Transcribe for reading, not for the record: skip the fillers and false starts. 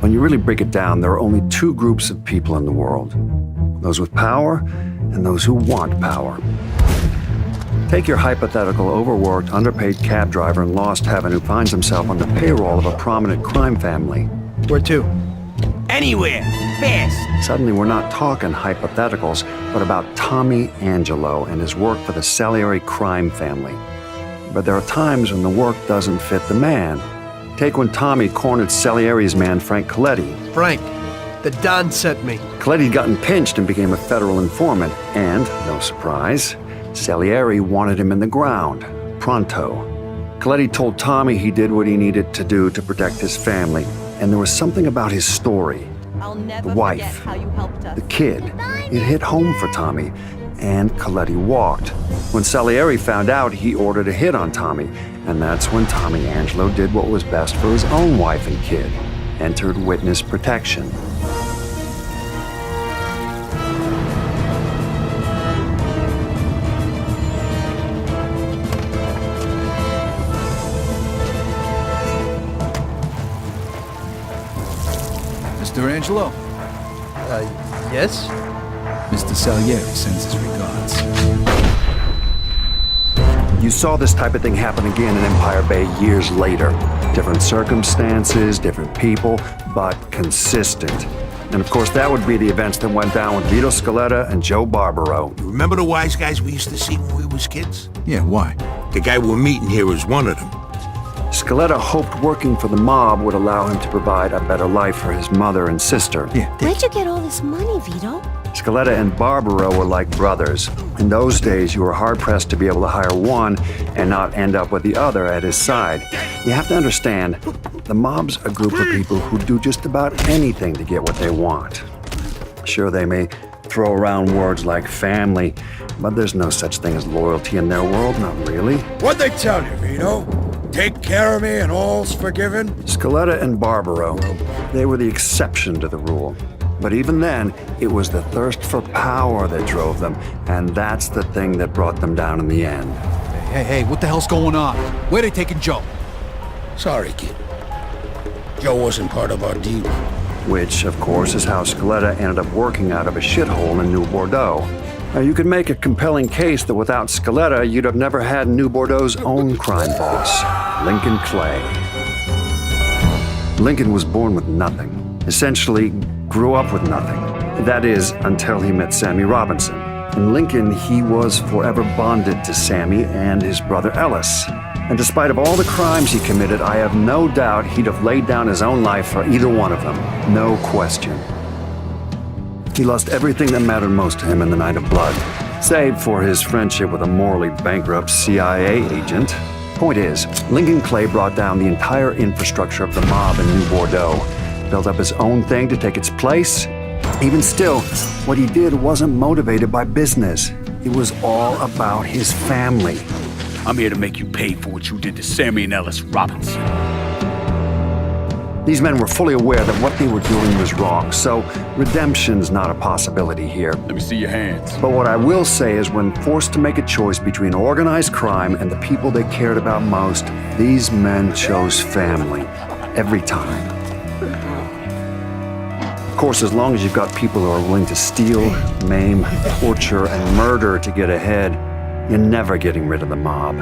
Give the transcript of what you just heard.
When you really break it down, there are only two groups of people in the world. Those with power and those who want power. Take your hypothetical overworked, underpaid cab driver in Lost Heaven who finds himself on the payroll of a prominent crime family. Where to? Anywhere. Fast. Suddenly, we're not talking hypotheticals, but about Tommy Angelo and his work for the Salieri crime family. But there are times when the work doesn't fit the man. Take when Tommy cornered Salieri's man, Frank Coletti. Frank, the Don sent me. Coletti'd gotten pinched and became a federal informant, and, no surprise, Salieri wanted him in the ground, pronto. Coletti told Tommy he did what he needed to do to protect his family, and there was something about his story. The wife, the kid. It hit home for Tommy, and Coletti walked. When Salieri found out, he ordered a hit on Tommy, and that's when Tommy Angelo did what was best for his own wife and kid, entered witness protection. Mr. Angelo? Yes? Mr. Salieri sends his regards. You saw this type of thing happen again in Empire Bay years later. Different circumstances, different people, but consistent. And of course, that would be the events that went down with Vito Scaletta and Joe Barbaro. Remember the wise guys we used to see when we was kids? Yeah, why? The guy we're meeting here is one of them. Scaletta hoped working for the mob would allow him to provide a better life for his mother and sister. Yeah. Where'd you get all this money, Vito? Scaletta and Barbaro were like brothers. In those days, you were hard-pressed to be able to hire one and not end up with the other at his side. You have to understand, the mob's a group of people who do just about anything to get what they want. Sure, they may throw around words like family, but there's no such thing as loyalty in their world, not really. What'd they tell you, Vito? Take care of me and all's forgiven? Scaletta and Barbaro, they were the exception to the rule. But even then, it was the thirst for power that drove them, and that's the thing that brought them down in the end. Hey, what the hell's going on? Where they taking Joe? Sorry, kid. Joe wasn't part of our deal. Which, of course, is how Scaletta ended up working out of a shithole in New Bordeaux. Now, you could make a compelling case that without Scaletta, you'd have never had New Bordeaux's own crime boss, Lincoln Clay. Lincoln was born with nothing. Essentially, grew up with nothing. That is, until he met Sammy Robinson. In Lincoln, he was forever bonded to Sammy and his brother Ellis. And despite of all the crimes he committed, I have no doubt he'd have laid down his own life for either one of them. No question. He lost everything that mattered most to him in the Night of Blood, save for his friendship with a morally bankrupt CIA agent. Point is, Lincoln Clay brought down the entire infrastructure of the mob in New Bordeaux, built up his own thing to take its place. Even still, what he did wasn't motivated by business. It was all about his family. I'm here to make you pay for what you did to Sammy and Ellis Robinson. These men were fully aware that what they were doing was wrong, so redemption's not a possibility here. Let me see your hands. But what I will say is when forced to make a choice between organized crime and the people they cared about most, these men chose family. Every time. Of course, as long as you've got people who are willing to steal, maim, torture, and murder to get ahead, you're never getting rid of the mob.